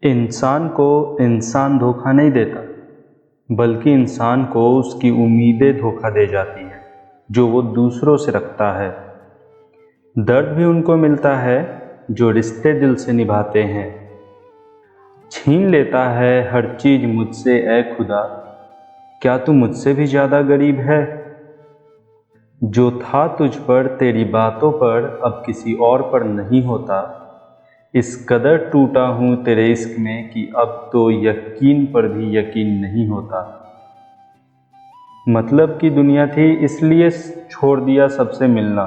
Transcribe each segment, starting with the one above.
इंसान को इंसान धोखा नहीं देता, बल्कि इंसान को उसकी उम्मीदें धोखा दे जाती हैं जो वो दूसरों से रखता है। दर्द भी उनको मिलता है जो रिश्ते दिल से निभाते हैं। छीन लेता है हर चीज़ मुझसे ऐ खुदा, क्या तू मुझसे भी ज़्यादा गरीब है। जो था तुझ पर तेरी बातों पर अब किसी और पर नहीं होता। इस कदर टूटा हूँ तेरे इश्क में कि अब तो यकीन पर भी यकीन नहीं होता। मतलब की दुनिया थी इसलिए छोड़ दिया सबसे मिलना,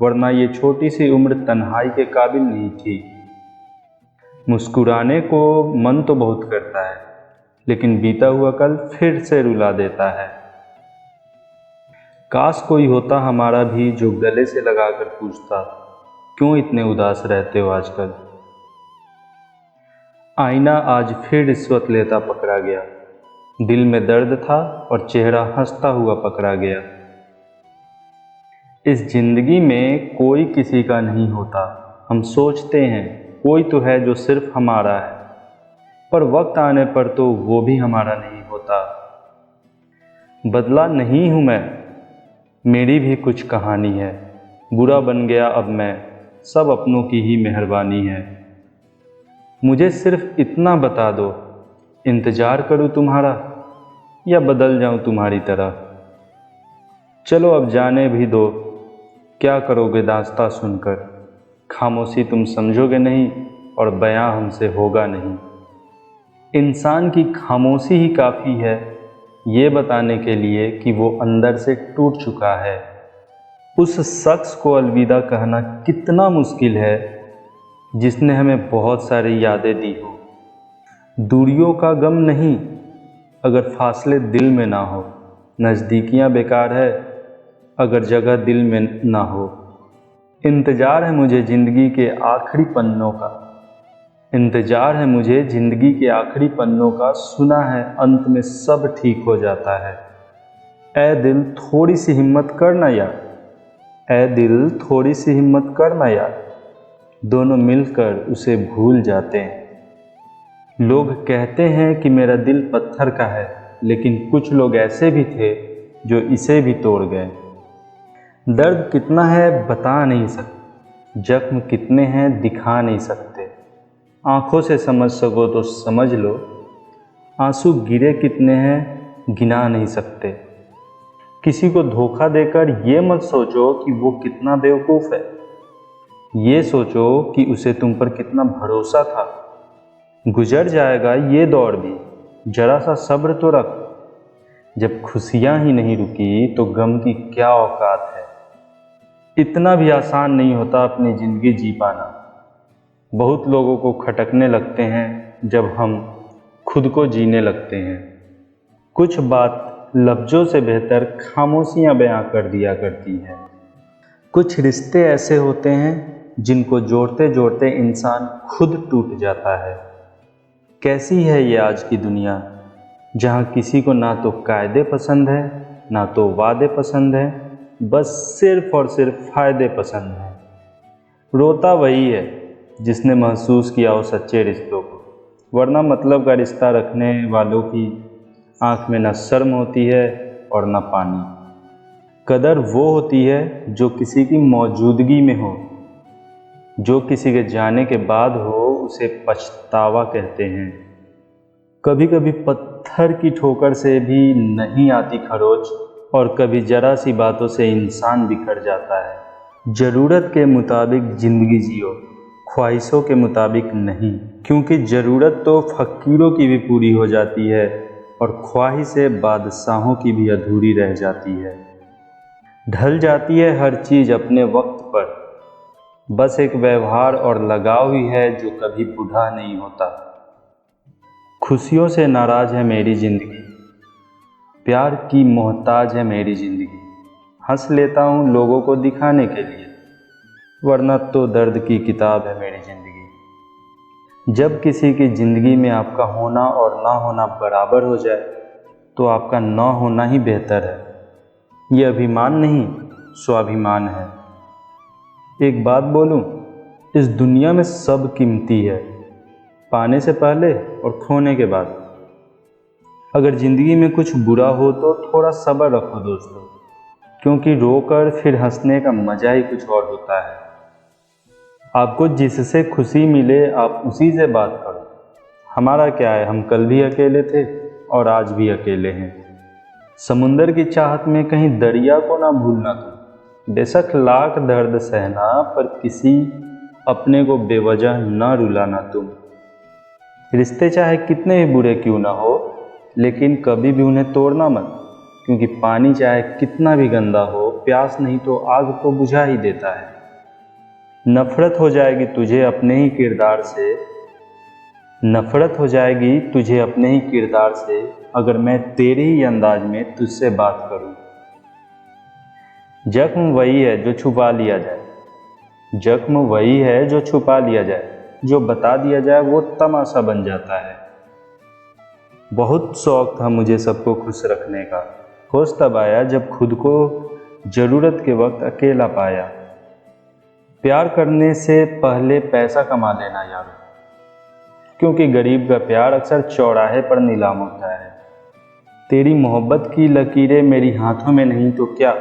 वरना ये छोटी सी उम्र तन्हाई के काबिल नहीं थी। मुस्कुराने को मन तो बहुत करता है, लेकिन बीता हुआ कल फिर से रुला देता है। काश कोई होता हमारा भी जो गले से लगाकर पूछता, क्यों इतने उदास रहते हो आजकल। आईना आज फिर रिश्वत लेता पकड़ा गया, दिल में दर्द था और चेहरा हंसता हुआ पकड़ा गया। इस जिंदगी में कोई किसी का नहीं होता, हम सोचते हैं कोई तो है जो सिर्फ हमारा है, पर वक्त आने पर तो वो भी हमारा नहीं होता। बदला नहीं हूँ मैं, मेरी भी कुछ कहानी है, बुरा बन गया अब मैं, सब अपनों की ही मेहरबानी है। मुझे सिर्फ इतना बता दो, इंतज़ार करूँ तुम्हारा या बदल जाऊँ तुम्हारी तरह। चलो अब जाने भी दो, क्या करोगे दास्तां सुनकर। खामोशी तुम समझोगे नहीं और बयां हमसे होगा नहीं। इंसान की खामोशी ही काफ़ी है ये बताने के लिए कि वो अंदर से टूट चुका है। उस शख्स को अलविदा कहना कितना मुश्किल है जिसने हमें बहुत सारी यादें दी हो। दूरियों का गम नहीं अगर फासले दिल में ना हो, नज़दीकियाँ बेकार है अगर जगह दिल में ना हो। इंतज़ार है मुझे ज़िंदगी के आखिरी पन्नों का, इंतज़ार है मुझे ज़िंदगी के आखिरी पन्नों का। सुना है अंत में सब ठीक हो जाता है। ऐ दिल थोड़ी सी हिम्मत करना यार, ऐ दिल थोड़ी सी हिम्मत करना यार, दोनों मिलकर उसे भूल जाते हैं। लोग कहते हैं कि मेरा दिल पत्थर का है, लेकिन कुछ लोग ऐसे भी थे जो इसे भी तोड़ गए। दर्द कितना है बता नहीं सकते, जख्म कितने हैं दिखा नहीं सकते। आँखों से समझ सको तो समझ लो, आंसू गिरे कितने हैं गिना नहीं सकते। किसी को धोखा देकर ये मत सोचो कि वो कितना बेवकूफ़ है, ये सोचो कि उसे तुम पर कितना भरोसा था। गुजर जाएगा ये दौर भी, जरा सा सब्र तो रख। जब खुशियाँ ही नहीं रुकी तो गम की क्या औकात है। इतना भी आसान नहीं होता अपनी ज़िंदगी जी पाना। बहुत लोगों को खटकने लगते हैं जब हम खुद को जीने लगते हैं। कुछ बात लफ्ज़ों से बेहतर खामोशियाँ बयां कर दिया करती हैं। कुछ रिश्ते ऐसे होते हैं जिनको जोड़ते जोड़ते इंसान खुद टूट जाता है। कैसी है ये आज की दुनिया, जहाँ किसी को ना तो कायदे पसंद है ना तो वादे पसंद है, बस सिर्फ और सिर्फ फ़ायदे पसंद हैं। रोता वही है जिसने महसूस किया हो सच्चे रिश्तों को, वरना मतलब का रिश्ता रखने वालों की आँख में न शर्म होती है और न पानी। कदर वो होती है जो किसी की मौजूदगी में हो, जो किसी के जाने के बाद हो उसे पछतावा कहते हैं। कभी कभी पत्थर की ठोकर से भी नहीं आती खरोच, और कभी जरा सी बातों से इंसान बिखर जाता है। ज़रूरत के मुताबिक ज़िंदगी जियो, ख्वाहिशों के मुताबिक नहीं, क्योंकि ज़रूरत तो फ़कीरों की भी पूरी हो जाती है और ख्वाहिशें बादशाहों की भी अधूरी रह जाती है। ढल जाती है हर चीज़ अपने वक्त पर, बस एक व्यवहार और लगाव ही है जो कभी बूढ़ा नहीं होता। खुशियों से नाराज़ है मेरी ज़िंदगी, प्यार की मोहताज है मेरी ज़िंदगी। हंस लेता हूँ लोगों को दिखाने के लिए, वरना तो दर्द की किताब है मेरी ज़िंदगी। जब किसी की ज़िंदगी में आपका होना और ना होना बराबर हो जाए तो आपका ना होना ही बेहतर है। ये अभिमान नहीं स्वाभिमान है। एक बात बोलूं, इस दुनिया में सब कीमती है, पाने से पहले और खोने के बाद। अगर ज़िंदगी में कुछ बुरा हो तो थोड़ा सब्र रखो दोस्तों, क्योंकि रोकर फिर हंसने का मज़ा ही कुछ और होता है। आपको जिससे खुशी मिले आप उसी से बात करो। हमारा क्या है, हम कल भी अकेले थे और आज भी अकेले हैं। समुंदर की चाहत में कहीं दरिया को ना भूलना तुम। बेशक लाख दर्द सहना, पर किसी अपने को बेवजह ना रुलाना तुम। रिश्ते चाहे कितने ही बुरे क्यों ना हो, लेकिन कभी भी उन्हें तोड़ना मत, क्योंकि पानी चाहे कितना भी गंदा हो, प्यास नहीं तो आग तो बुझा ही देता है। नफरत हो जाएगी तुझे अपने ही किरदार से, नफरत हो जाएगी तुझे अपने ही किरदार से, अगर मैं तेरे ही अंदाज में तुझसे बात करूं। जख्म वही है जो छुपा लिया जाए, जख्म वही है जो छुपा लिया जाए, जो बता दिया जाए वो तमाशा बन जाता है। बहुत शौक था मुझे सबको खुश रखने का, होश तब आया जब खुद को ज़रूरत के वक्त अकेला पाया। प्यार करने से पहले पैसा कमा लेना यार, क्योंकि गरीब का प्यार अक्सर चौराहे पर नीलाम होता है। तेरी मोहब्बत की लकीरें मेरी हाथों में नहीं तो क्या,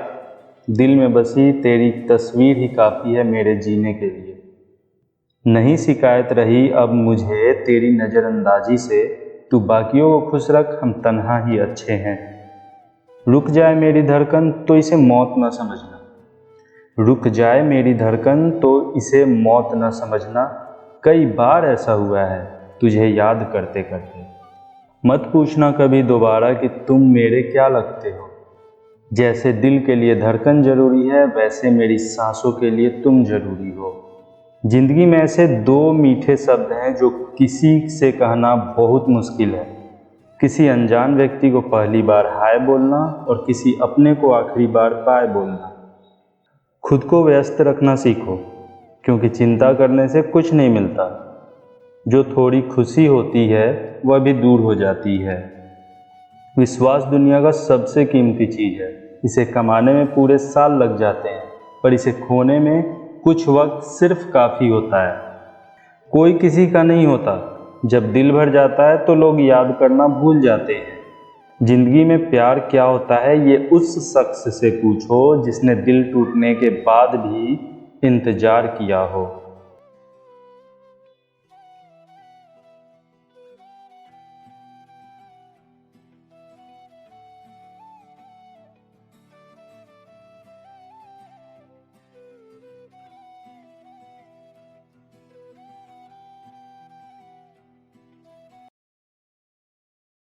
दिल में बसी तेरी तस्वीर ही काफ़ी है मेरे जीने के लिए। नहीं शिकायत रही अब मुझे तेरी नज़रअंदाजी से, तू बाकियों को खुश रख, हम तन्हा ही अच्छे हैं। रुक जाए मेरी धड़कन तो इसे मौत न समझना, रुक जाए मेरी धड़कन तो इसे मौत न समझना। कई बार ऐसा हुआ है तुझे याद करते करते। मत पूछना कभी दोबारा कि तुम मेरे क्या लगते हो। जैसे दिल के लिए धड़कन ज़रूरी है, वैसे मेरी सांसों के लिए तुम ज़रूरी हो। ज़िंदगी में ऐसे दो मीठे शब्द हैं जो किसी से कहना बहुत मुश्किल है। किसी अनजान व्यक्ति को पहली बार हाय बोलना और किसी अपने को आखिरी बार बाय बोलना। खुद को व्यस्त रखना सीखो, क्योंकि चिंता करने से कुछ नहीं मिलता। जो थोड़ी खुशी होती है वह भी दूर हो जाती है। विश्वास दुनिया का सबसे कीमती चीज़ है। इसे कमाने में पूरे साल लग जाते हैं, पर इसे खोने में कुछ वक्त सिर्फ काफ़ी होता है। कोई किसी का नहीं होता, जब दिल भर जाता है तो लोग याद करना भूल जाते हैं। जिंदगी में प्यार क्या होता है ये उस शख्स से पूछो जिसने दिल टूटने के बाद भी इंतज़ार किया हो।